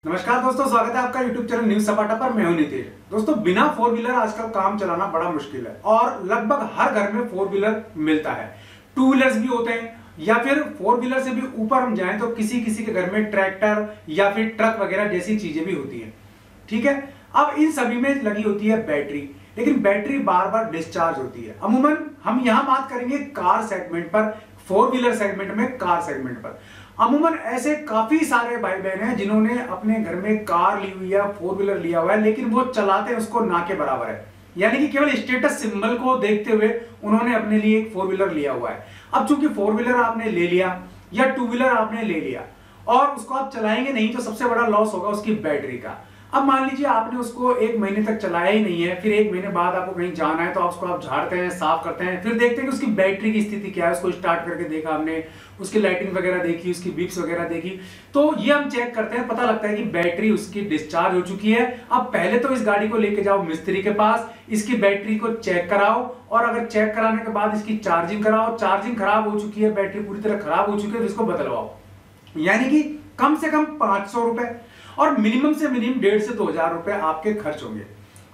नमस्कार दोस्तों, स्वागत है आपका YouTube चैनल न्यूज सपाटा पर। मैं हूं नीतीश। दोस्तों, बिना फोर व्हीलर आजकल काम चलाना बड़ा मुश्किल है और लगभग हर घर में फोर व्हीलर मिलता है। टू व्हीलर्स भी होते हैं या फिर फोर व्हीलर से भी ऊपर हम जाएं तो किसी किसी के घर में ट्रैक्टर या फिर ट्रक वगैरह जैसी चीजें भी होती है। ठीक है, अब इन सभी में लगी होती है बैटरी, लेकिन बैटरी बार बार डिस्चार्ज होती है। अमूमन हम यहां बात करेंगे कार सेगमेंट पर, फोर व्हीलर सेगमेंट में, कार सेगमेंट पर। अमूमन ऐसे काफी सारे भाई बहन हैं जिन्होंने अपने घर में कार ली हुई है, फोर व्हीलर लिया हुआ है, लेकिन वो चलाते हैं उसको ना के बराबर है। यानी कि केवल स्टेटस सिंबल को देखते हुए उन्होंने अपने लिए एक फोर व्हीलर लिया हुआ है। अब चूंकि फोर व्हीलर आपने ले लिया या टू व्हीलर आपने ले लिया और उसको आप चलाएंगे नहीं तो सबसे बड़ा लॉस होगा उसकी बैटरी का। अब मान लीजिए आपने उसको एक महीने तक चलाया ही नहीं है, फिर एक महीने बाद आपको कहीं जाना है तो आप उसको झाड़ते हैं, साफ करते हैं, फिर देखते हैं कि उसकी बैटरी की स्थिति क्या है। उसको स्टार्ट करके देखा हमने, उसकी लाइटिंग वगैरह देखी, उसकी बिप्स वगैरह देखी, तो ये हम चेक करते हैं, पता लगता है कि बैटरी उसकी डिस्चार्ज हो चुकी है। अब पहले तो इस गाड़ी को लेके जाओ मिस्त्री के पास, इसकी बैटरी को चेक कराओ और अगर चेक कराने के बाद इसकी चार्जिंग कराओ। चार्जिंग खराब हो चुकी है, बैटरी पूरी तरह खराब हो चुकी है तो इसको बदलवाओ। यानी कि कम से कम 500 रुपए और मिनिमम से मिनिमम 1,500 से 2,000 रुपए आपके खर्च होंगे।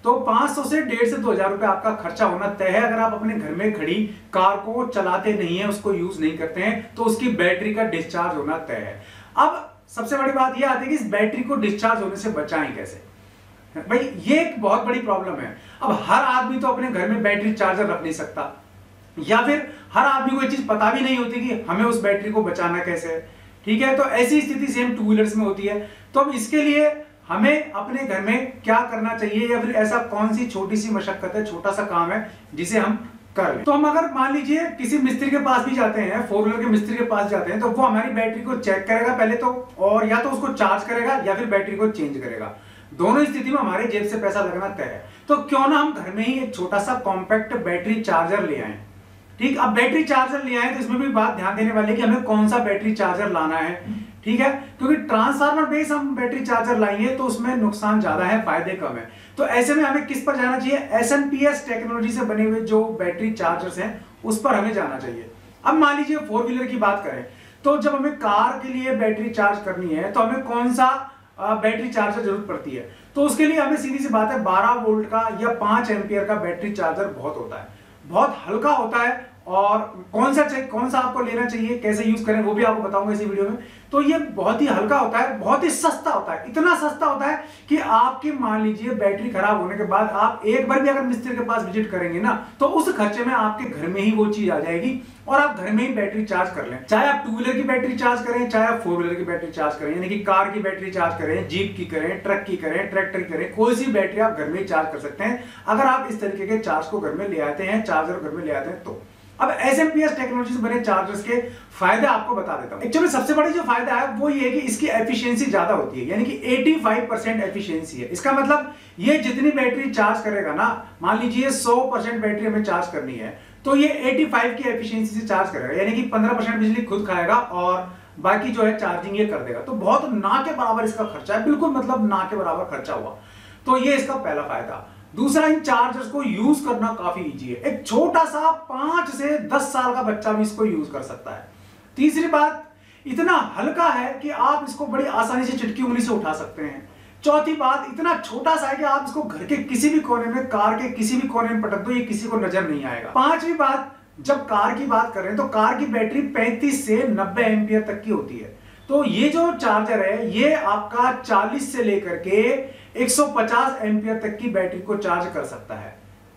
तो 500 से 1,500 से 2,000 रुपए आपका खर्चा होना तय है अगर आप अपने घर में खड़ी कार को चलाते नहीं है, उसको यूज नहीं करते हैं, तो उसकी बैटरी का डिस्चार्ज होना तय है। अब सबसे बड़ी बात यह आती है कि इस बैटरी को डिस्चार्ज होने से बचाएं कैसे। भाई ये एक बहुत बड़ी प्रॉब्लम है। अब हर आदमी तो अपने घर में बैटरी चार्जर रख नहीं सकता, या फिर हर आदमी को ये चीज पता भी नहीं होती कि हमें उस बैटरी को बचाना कैसे है। ठीक है, तो ऐसी स्थिति सेम टू व्हीलर्स में होती है। तो अब इसके लिए हमें अपने घर में क्या करना चाहिए, या फिर ऐसा कौन सी छोटी सी मशक्कत है, छोटा सा काम है जिसे हम कर लें। तो हम अगर मान लीजिए किसी मिस्त्री के पास भी जाते हैं, फोर व्हीलर के मिस्त्री के पास जाते हैं, तो वो हमारी बैटरी को चेक करेगा पहले तो, और या तो उसको चार्ज करेगा या फिर बैटरी को चेंज करेगा। दोनों स्थिति में हमारे जेब से पैसा लगना तय है। तो क्यों ना हम घर में ही एक छोटा सा कॉम्पैक्ट बैटरी चार्जर ले आए। ठीक, अब बैटरी चार्जर ले आए तो इसमें भी बात ध्यान देने वाली है कि हमें कौन सा बैटरी चार्जर लाना है। ठीक है, क्योंकि ट्रांसफार्मर बेस हम बैटरी चार्जर लाएंगे तो उसमें नुकसान ज्यादा है, फायदे कम है। तो ऐसे में हमें किस पर जाना चाहिए? SNPS टेक्नोलॉजी से बने हुए जो बैटरी चार्जर्स हैं उस पर हमें जाना चाहिए। अब मान लीजिए फोर व्हीलर की बात करें तो जब हमें कार के लिए बैटरी चार्ज करनी है तो हमें कौन सा बैटरी चार्जर जरूरत पड़ती है? तो उसके लिए हमें सीधी सी बात है 12 वोल्ट का या 5 एम्पियर का बैटरी चार्जर बहुत होता है, बहुत हल्का होता है। और कौन सा आपको लेना चाहिए, कैसे यूज करें, वो भी आपको बताऊंगा इसी वीडियो में। तो ये बहुत ही हल्का होता है, बहुत ही सस्ता होता है। इतना सस्ता होता है कि आपकी मान लीजिए बैटरी खराब होने के बाद आप एक बार भी अगर मिस्त्री के पास विजिट करेंगे ना तो उस खर्चे में आपके घर में ही वो चीज आ जाएगी और आप घर में ही बैटरी चार्ज कर लें। चाहे आप टू व्हीलर की बैटरी चार्ज करें, चाहे आप फोर व्हीलर की बैटरी चार्ज करें, यानी कि कार की बैटरी चार्ज करें, जीप की करें, ट्रक की करें, ट्रैक्टर की करें, कोई सी बैटरी आप घर में ही चार्ज कर सकते हैं अगर आप इस तरीके के चार्ज को घर में ले आते हैं, चार्जर घर में ले आते हैं तो। अब SNPS टेक्नोलॉजी से बने चार्जर्स के फायदे आपको बता देता हूं। एक्चुअली सबसे बड़ी जो फायदा है वो ये है कि इसकी एफिशिएंसी ज्यादा होती है, यानी कि 85% एफिशिएंसी है। इसका मतलब ये जितनी बैटरी चार्ज करेगा ना, मान लीजिए 100% बैटरी हमें चार्ज करनी है तो ये 85 की एफिशिएंसी से चार्ज करेगा, यानी कि 15% बिजली खुद खाएगा और बाकी जो है चार्जिंग ये कर देगा। तो बहुत ना के बराबर इसका खर्चा है, बिल्कुल मतलब ना के बराबर खर्चा हुआ। तो ये इसका पहला फायदा। दूसरा, इन चार्जर्स को यूज करना काफी इजी है। एक छोटा सा 5 से 10 साल का बच्चा भी इसको यूज कर सकता है। तीसरी बात, इतना हल्का है कि आप इसको बड़ी आसानी से चुटकी उंगली से उठा सकते हैं। चौथी बात, इतना छोटा सा है कि आप इसको घर के किसी भी कोने में, कार के किसी भी कोने में पटक दो, ये किसी को नजर नहीं आएगा। पांचवी बात, जब कार की बात करें तो कार की बैटरी 35 से 90 एम्पियर तक की होती है। तो ये जो चार्जर है ये आपका 40 से लेकर के 150 एम्पियर तक की बैटरी को चार्ज कर सकता है।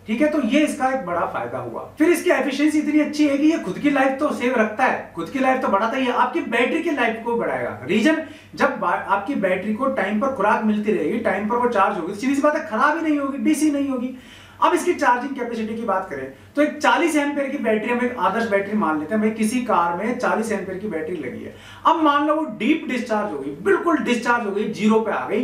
ठीक है, तो ये इसका एक बड़ा फायदा हुआ। फिर इसकी एफिशिएंसी इतनी अच्छी है कि ये खुद की लाइफ तो सेव रखता है, खुद की लाइफ तो बढ़ाता ही है, आपकी बैटरी की लाइफ को बढ़ाएगा। रीजन, जब आपकी बैटरी को टाइम पर खुराक मिलती रहेगी, टाइम पर वो चार्ज होगी, सीधी सी बात है खराब ही नहीं होगी, डीसी नहीं होगी। अब इसकी चार्जिंग कैपेसिटी की बात करें तो एक 40 एम्पियर की बैटरी, हम एक आदर्श बैटरी मान लेते हैं, भाई किसी कार में 40 एम्पियर की बैटरी लगी है। अब मान लो वो डीप डिस्चार्ज हो गई, बिल्कुल डिस्चार्ज हो गई, जीरो पे आ गई,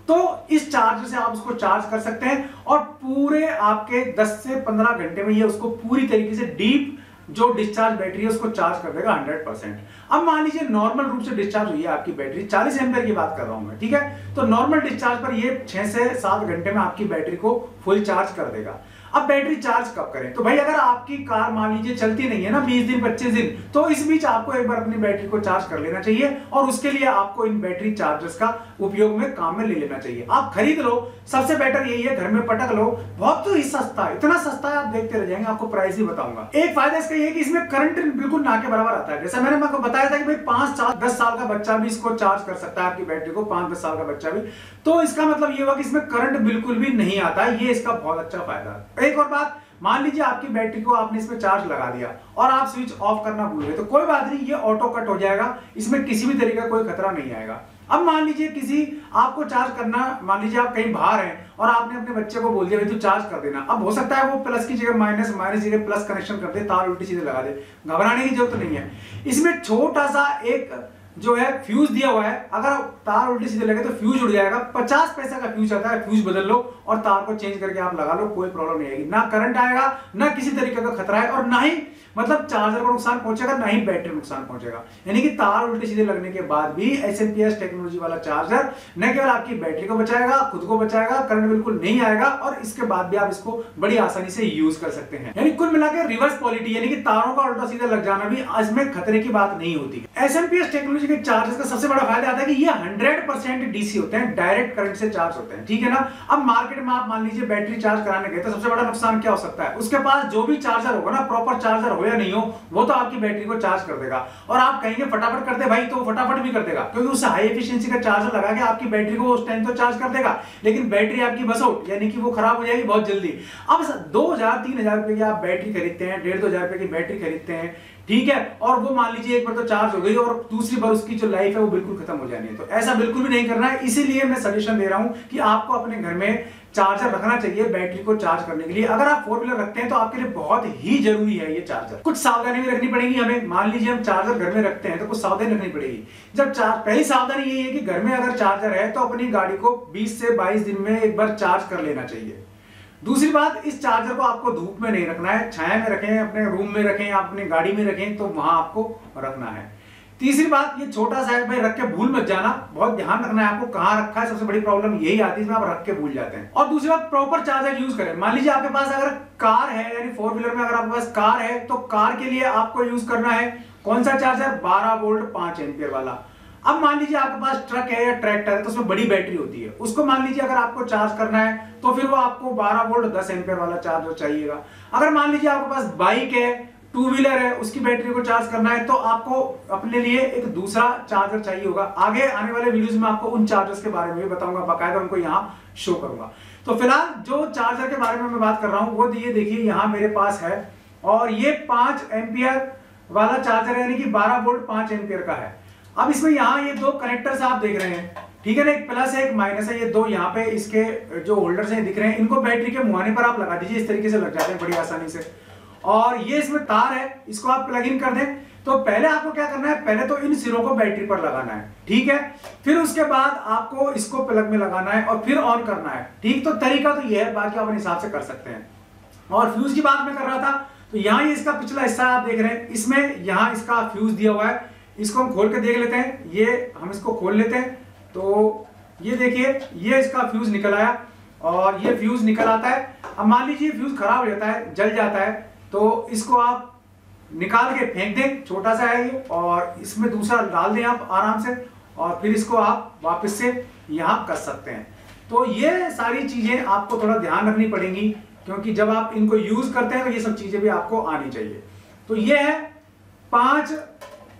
तो इस चार्जर से आप उसको चार्ज कर सकते हैं और पूरे आपके 10 से 15 घंटे में ये उसको पूरी तरीके से डीप जो डिस्चार्ज बैटरी है उसको चार्ज कर देगा 100%। अब मान लीजिए नॉर्मल रूप से डिस्चार्ज हुई है आपकी बैटरी, 40 एम्पियर की बात कर रहा हूं मैं, ठीक है, तो नॉर्मल डिस्चार्ज पर ये 6 से 7 घंटे में आपकी बैटरी को फुल चार्ज कर देगा। अब बैटरी चार्ज कब करें? तो भाई अगर आपकी कार मान लीजिए चलती नहीं है ना 20 दिन 25 दिन, तो इस बीच आपको एक बार अपनी बैटरी को चार्ज कर लेना चाहिए और उसके लिए आपको इन बैटरी चार्जर्स का उपयोग में काम में ले लेना चाहिए। आप खरीद लो, सबसे बेटर यही है, घर में पटक लो, बहुत ही सस्ता है, इतना सस्ता है आप देखते रह जाएंगे, आपको प्राइस ही बताऊंगा। एक फायदा इसका ये है कि इसमें करंट बिल्कुल ना के बराबर आता है। जैसे मैंने आपको बताया था कि भाई 5 साल 10 साल का बच्चा भी इसको चार्ज कर सकता है, आपकी बैटरी को 5-10 साल का बच्चा भी, तो इसका मतलब ये हुआ कि इसमें करंट बिल्कुल भी नहीं आता है, ये इसका बहुत अच्छा फायदा है। एक और बात, मान लीजिए आपकी बैटरी को आपने इसमें चार्ज लगा दिया और आप स्विच ऑफ करना भूल गए, तो कोई बात नहीं, ये ऑटो कट हो जाएगा, इसमें किसी भी तरीके का कोई खतरा नहीं आएगा। अब मान लीजिए किसी आपको चार्ज करना, मान लीजिए आप कहीं बाहर हैं और आपने अपने बच्चे को बोल दिया भाई तू चार्ज कर देना, अब हो सकता है वो प्लस की जगह माइनस, माइनस की जगह प्लस कनेक्शन कर दे, तार उल्टी सीधे लगा दे, घबराने की जरूरत नहीं है। इसमें छोटा सा एक जो है फ्यूज दिया हुआ है, अगर तार उल्टी सीधे लगे तो फ्यूज उड़ जाएगा, 50 पैसा का फ्यूज आता है, फ्यूज बदल लो और तार को चेंज करके आप लगा लो, कोई प्रॉब्लम नहीं आएगी, ना करंट आएगा, ना किसी तरीके का खतरा है, और ना ही मतलब चार्जर को नुकसान पहुंचेगा, ना ही बैटरी नुकसान पहुंचेगा। यानी कि तार उल्टे सीधे लगने के बाद भी SMPS टेक्नोलॉजी वाला चार्जर न केवल आपकी बैटरी को बचाएगा, खुद को बचाएगा, करंट बिल्कुल नहीं आएगा, और इसके बाद भी आप इसको बड़ी आसानी से यूज कर सकते हैं। यानी कुल मिलाकर रिवर्स पॉलिटी, यानी कि तारों का उल्टा सीधा लग जाना भी इसमें खतरे की बात नहीं होती। SMPS टेक्नोलॉजी के चार्जर का सबसे बड़ा फायदा आता है कि ये 100% DC होते हैं, डायरेक्ट करंट से चार्ज होते हैं, ठीक है ना। अब मार्केट में आप मान लीजिए बैटरी चार्ज कराने गए तो सबसे बड़ा नुकसान क्या हो सकता है, उसके पास जो भी चार्जर होगा ना, प्रॉपर चार्जर हो या नहीं हो, वो तो आपकी बैटरी को चार्ज कर देगा, और आप कहेंगे फटाफट कर दे भाई, तो फटाफट भी कर देगा, क्योंकि उसे हाई एफिशिएंसी का चार्जर लगा के आपकी बैटरी को उस टाइम तो चार्ज कर देगा, लेकिन बैटरी आपकी बस आउट, यानी कि वो खराब हो जाएगी बहुत जल्दी। अब 2000-3000 रुपए की आप बैटरी खरीदते हैं, 1500 रुपए की बैटरी खरीदते हैं, ठीक है, और वो मान लीजिए एक बार तो चार्ज हो गई और दूसरी बार उसकी जो लाइफ है वो बिल्कुल खत्म हो जानी है, तो ऐसा बिल्कुल भी नहीं करना है। इसीलिए मैं सजेशन दे रहा हूं कि आपको अपने घर में चार्जर रखना चाहिए बैटरी को चार्ज करने के लिए। अगर आप 4 व्हीलर रखते हैं तो आपके लिए बहुत ही जरूरी है ये चार्जर। कुछ सावधानी भी रखनी पड़ेगी हमें, मान लीजिए हम चार्जर घर में रखते हैं तो कुछ सावधानी रखनी पड़ेगी। जब पहली सावधानी यही है कि घर में अगर चार्जर है तो अपनी गाड़ी को 20 से 22 दिन में एक बार चार्ज कर लेना चाहिए। दूसरी बात, इस चार्जर को आपको धूप में नहीं रखना है, छाया में रखें, अपने रूम में रखें, अपनी गाड़ी में रखें, तो वहां आपको रखना है। तीसरी बात, ये छोटा सा है भाई, रख के भूल मत जाना, बहुत ध्यान रखना है आपको कहां रखा है, सबसे बड़ी प्रॉब्लम यही आती है इसमें, आप रख के भूल जाते हैं। और दूसरी बात, प्रॉपर चार्जर यूज करें। मान लीजिए आपके पास अगर कार है, यानी 4 व्हीलर में अगर आपके पास कार है, तो कार के लिए आपको यूज करना है कौन सा चार्जर, 12 वोल्ट 5 एम्पियर वाला। अब मान लीजिए आपके पास ट्रक है या ट्रैक्टर है तो उसमें बड़ी बैटरी होती है, उसको मान लीजिए अगर आपको चार्ज करना है तो फिर वो आपको 12 वोल्ट 10 एम्पियर वाला चार्जर चाहिएगा। अगर मान लीजिए आपके पास बाइक है, 2 व्हीलर है, उसकी बैटरी को चार्ज करना है तो आपको अपने लिए एक दूसरा चार्जर चाहिए होगा। आगे आने वाले वीडियोस में आपको उन चार्जर्स के बारे में भी बताऊंगा, बाकायदा उनको यहाँ शो करूंगा। तो फिलहाल जो चार्जर के बारे में मैं बात कर रहा हूँ वो ये देखिए यहाँ मेरे पास है, और ये 5 एम्पियर वाला चार्जर है, यानी कि 12 वोल्ट 5 एम्पियर का है। अब इसमें यहाँ ये 2 कनेक्टर्स आप देख रहे हैं, ठीक है ना, एक प्लस है एक माइनस है, ये 2 यहाँ पे इसके जो होल्डर्स हैं दिख रहे हैं, इनको बैटरी के मुहाने पर आप लगा दीजिए, इस तरीके से लग जाते हैं बड़ी आसानी से। और ये इसमें तार है, इसको आप प्लग इन कर दें। तो पहले आपको क्या करना है, पहले तो इन सिरों को बैटरी पर लगाना है, ठीक है, फिर उसके बाद आपको इसको प्लग में लगाना है और फिर ऑन करना है, ठीक। तो तरीका तो ये है, बाकी आप अपने हिसाब से कर सकते हैं। और फ्यूज की बात मैं कर रहा था, तो यहाँ ये इसका पिछला हिस्सा आप देख रहे हैं, इसमें यहाँ इसका फ्यूज दिया हुआ है, इसको हम खोल के देख लेते हैं। ये हम इसको खोल लेते हैं तो ये देखिए ये इसका फ्यूज निकल आया, और ये फ्यूज निकल आता है। अब मान लीजिए फ्यूज खराब हो जाता है, जल जाता है, तो इसको आप निकाल के फेंक दें, छोटा सा है ये, और इसमें दूसरा डाल दें आप आराम से, और फिर इसको आप वापस से यहाँ कर सकते हैं। तो ये सारी चीजें आपको थोड़ा ध्यान रखनी पड़ेंगी, क्योंकि जब आप इनको यूज करते हैं तो ये सब चीजें भी आपको आनी चाहिए। तो ये है 5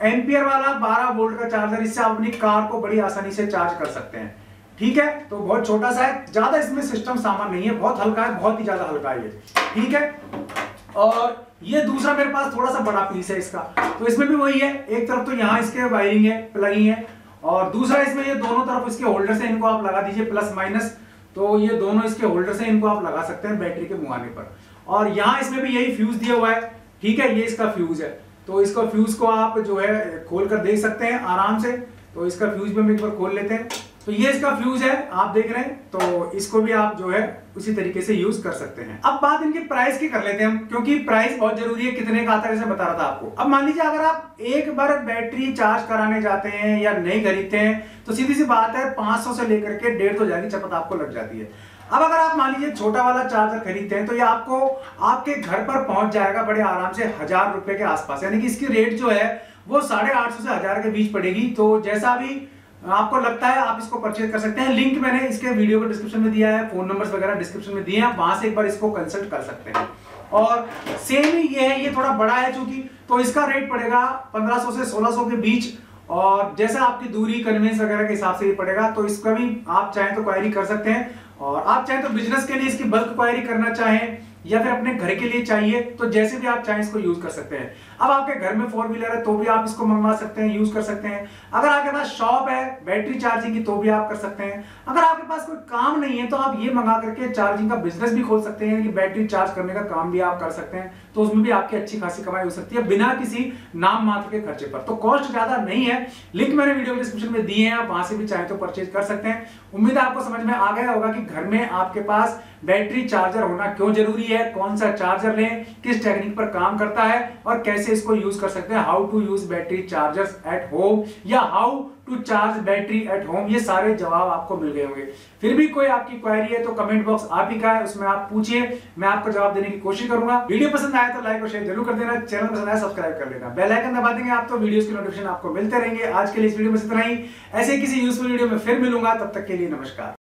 एम्पियर वाला 12 वोल्ट का चार्जर, इससे आप अपनी कार को बड़ी आसानी से चार्ज कर सकते हैं, ठीक है। तो बहुत छोटा सा है, ज्यादा इसमें सिस्टम सामान नहीं है, बहुत हल्का है, बहुत ही ज्यादा हल्का है ये, ठीक है। और ये दूसरा मेरे पास थोड़ा सा बड़ा पीस है इसका, तो इसमें भी वही है, एक तरफ तो यहाँ इसके वायरिंग है, प्लगिंग है, और दूसरा इसमें ये दोनों तरफ इसके होल्डर से इनको आप लगा दीजिए प्लस माइनस, तो ये दोनों इसके होल्डर से इनको आप लगा सकते हैं बैटरी के मुहाने पर। और यहाँ इसमें भी यही फ्यूज दिया हुआ है, ठीक है, ये इसका फ्यूज है, तो इसका फ्यूज को आप जो है खोल कर देख सकते हैं आराम से। तो इसका फ्यूज भी हम एक बार खोल लेते हैं, तो ये इसका फ्यूज है, आप देख रहे हैं, तो इसको भी आप जो है उसी तरीके से यूज कर सकते हैं। अब बात इनके प्राइस की कर लेते हैं हम, क्योंकि प्राइस बहुत जरूरी है, कितने का आता है जैसे बता रहा था आपको। अब मान लीजिए अगर आप एक बार बैटरी चार्ज कराने जाते हैं या नहीं खरीदते हैं तो सीधी सी बात है 500 से लेकर के 150 की चपत आपको लग जाती है। अब अगर आप मान लीजिए छोटा वाला चार्जर खरीदते हैं तो ये आपको आपके घर पर पहुंच जाएगा बड़े आराम से 1000 रुपए के आसपास, यानी कि इसकी रेट जो है वो 850 से 1000 के बीच पड़ेगी। तो जैसा भी आपको लगता है आप इसको परचेज कर सकते हैं। लिंक मैंने इसके वीडियो को डिस्क्रिप्शन में दिया है, फोन नंबर्स वगैरह डिस्क्रिप्शन में दिए हैं, आप वहां से एक बार इसको कंसल्ट कर सकते हैं। और सेम ही ये है, ये थोड़ा बड़ा है चूंकि, तो इसका रेट पड़ेगा 1500 से 1600 के बीच, और जैसा आपकी दूरी कन्वेंस वगैरह के हिसाब से ये पड़ेगा। तो इसका भी आप चाहें तो क्वायरी कर सकते हैं, और आप चाहें तो बिजनेस के लिए इसकी बल्क क्वायरी करना चाहें या फिर अपने घर के लिए चाहिए तो जैसे भी आप चाहें इसको यूज कर सकते हैं। अब आपके घर में 4 व्हीलर है तो भी आप इसको मंगवा सकते हैं, यूज कर सकते हैं। अगर आपके पास शॉप है बैटरी चार्जिंग की तो भी आप कर सकते हैं। अगर आपके पास कोई काम नहीं है तो आप ये मंगा करके चार्जिंग का बिजनेस भी खोल सकते हैं, कि बैटरी चार्ज करने का काम भी आप कर सकते हैं। तो उसमें भी आपकी अच्छी खासी कमाई हो सकती है बिना किसी नाम मात्र के खर्चे पर। तो कॉस्ट ज्यादा नहीं है, लिंक मैंने वीडियो डिस्क्रिप्शन में दिए हैं, आप वहां से भी चाहे तो परचेज कर सकते हैं। उम्मीद है आपको समझ में आ गया होगा कि घर में आपके पास बैटरी चार्जर होना क्यों जरूरी है, कौन सा चार्जर लें, किस टेक्निक पर काम करता है और कैसे इसको यूज कर सकते हैं। How to use battery chargers at home या how to charge battery at home, ये सारे जवाब आपको मिल गए होंगे। फिर भी कोई आपकी क्वेरी है तो कमेंट बॉक्स आप ही का है, उसमें आप पूछिए, मैं आपको जवाब देने की कोशिश करूंगा। वीडियो पसंद आया तो लाइक और शेयर जरूर कर देना, चैनल पसंद आया सब्सक्राइब कर लेना, बेल आइकन दबा देंगे आप तो वीडियोस की नोटिफिकेशन आपको मिलते रहेंगे। आज के लिए इस वीडियो में इतना ही, ऐसे किसी यूजफुल वीडियो में फिर मिलूंगा, तब तक के लिए नमस्कार।